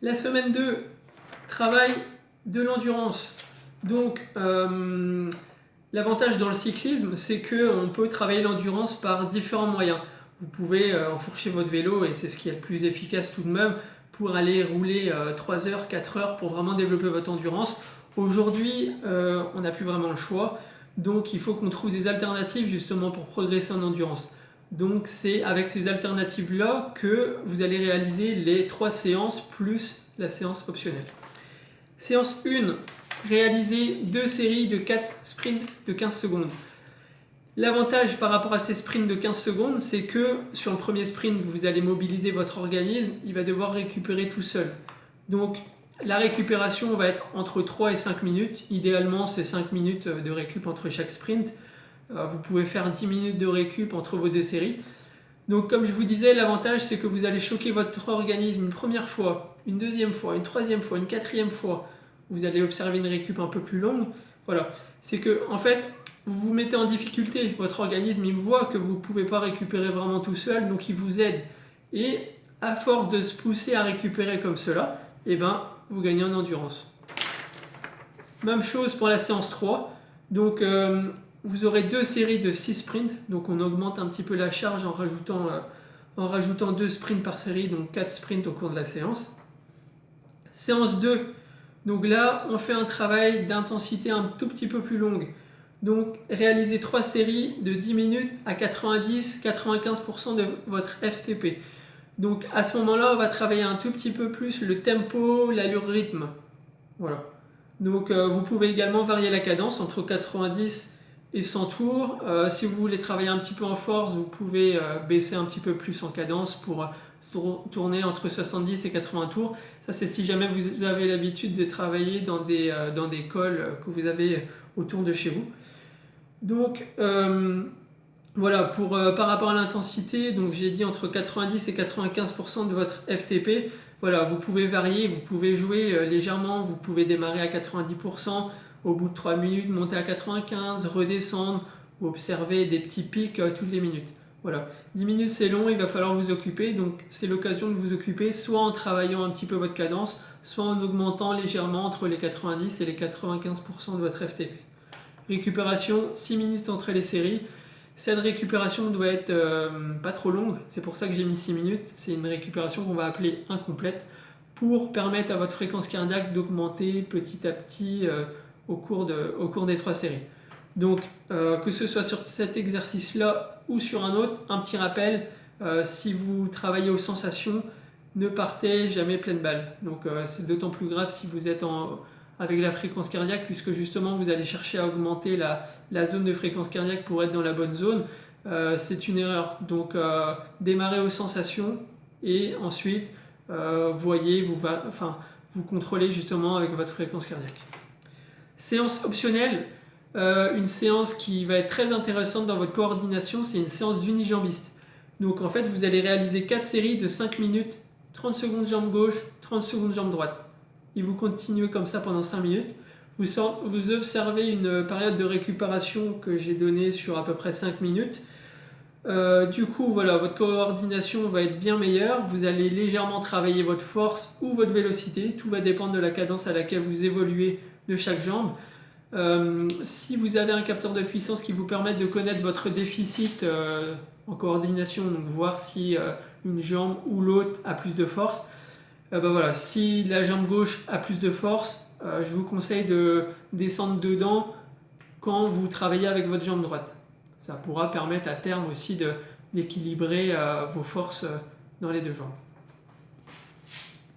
La semaine 2, travail de l'endurance. Donc, l'avantage dans le cyclisme, c'est qu'on peut travailler l'endurance par différents moyens. Vous pouvez enfourcher votre vélo, et c'est ce qui est le plus efficace tout de même, pour aller rouler 3 heures, 4 heures pour vraiment développer votre endurance. Aujourd'hui, on n'a plus vraiment le choix, donc il faut qu'on trouve des alternatives justement pour progresser en endurance. Donc c'est avec ces alternatives-là que vous allez réaliser les 3 séances plus la séance optionnelle. Séance 1, réaliser 2 séries de 4 sprints de 15 secondes. L'avantage par rapport à ces sprints de 15 secondes, c'est que sur le premier sprint, vous allez mobiliser votre organisme, il va devoir récupérer tout seul. Donc la récupération va être entre 3 et 5 minutes. Idéalement, c'est 5 minutes de récup entre chaque sprint. Vous pouvez faire 10 minutes de récup entre vos 2 séries. Donc comme je vous disais, l'avantage c'est que vous allez choquer votre organisme une première fois, une deuxième fois, une troisième fois, une quatrième fois. Vous allez observer une récup un peu plus longue. Voilà, c'est que en fait, vous vous mettez en difficulté. Votre organisme, il voit que vous ne pouvez pas récupérer vraiment tout seul, donc il vous aide. Et à force de se pousser à récupérer comme cela, eh ben, vous gagnez en endurance. Même chose pour la séance 3. Donc vous aurez 2 séries de 6 sprints, donc on augmente un petit peu la charge en rajoutant 2 sprints par série, donc 4 sprints au cours de la séance. Séance 2, donc là on fait un travail d'intensité un tout petit peu plus longue. Donc réalisez 3 séries de 10 minutes à 90-95% de votre FTP. Donc à ce moment-là, on va travailler un tout petit peu plus le tempo, l'allure rythme. Voilà. Donc vous pouvez également varier la cadence entre 90 et 100 tours. Si vous voulez travailler un petit peu en force, vous pouvez baisser un petit peu plus en cadence pour tourner entre 70 et 80 tours. Ça, c'est si jamais vous avez l'habitude de travailler dans des cols que vous avez autour de chez vous. Donc voilà, par rapport à l'intensité, donc j'ai dit entre 90 et 95% de votre FTP. Voilà, vous pouvez varier, vous pouvez jouer légèrement, vous pouvez démarrer à 90%, au bout de 3 minutes monter à 95, redescendre, ou observer des petits pics toutes les minutes. Voilà, 10 minutes c'est long, il va falloir vous occuper, donc c'est l'occasion de vous occuper soit en travaillant un petit peu votre cadence, soit en augmentant légèrement entre les 90 et les 95% de votre FTP. Récupération, 6 minutes entre les séries. Cette récupération doit être pas trop longue, c'est pour ça que j'ai mis 6 minutes. C'est une récupération qu'on va appeler incomplète pour permettre à votre fréquence cardiaque d'augmenter petit à petit au cours des 3 séries. Donc que ce soit sur cet exercice-là ou sur un autre, un petit rappel, si vous travaillez aux sensations, ne partez jamais pleine balle. Donc c'est d'autant plus grave si vous êtes avec la fréquence cardiaque, puisque justement vous allez chercher à augmenter la zone de fréquence cardiaque pour être dans la bonne zone. C'est une erreur. Donc démarrez aux sensations et ensuite vous contrôlez justement avec votre fréquence cardiaque. Séance optionnelle, une séance qui va être très intéressante dans votre coordination, c'est une séance d'unijambiste. Donc en fait vous allez réaliser 4 séries de 5 minutes, 30 secondes jambe gauche, 30 secondes jambe droite. Et vous continuez comme ça pendant 5 minutes. Vous observez une période de récupération que j'ai donnée sur à peu près 5 minutes. Du coup, voilà, votre coordination va être bien meilleure. Vous allez légèrement travailler votre force ou votre vélocité. Tout va dépendre de la cadence à laquelle vous évoluez de chaque jambe. Si vous avez un capteur de puissance qui vous permet de connaître votre déficit en coordination, donc voir si une jambe ou l'autre a plus de force, voilà, si la jambe gauche a plus de force, je vous conseille de descendre dedans quand vous travaillez avec votre jambe droite. Ça pourra permettre à terme aussi d'équilibrer vos forces dans les 2 jambes.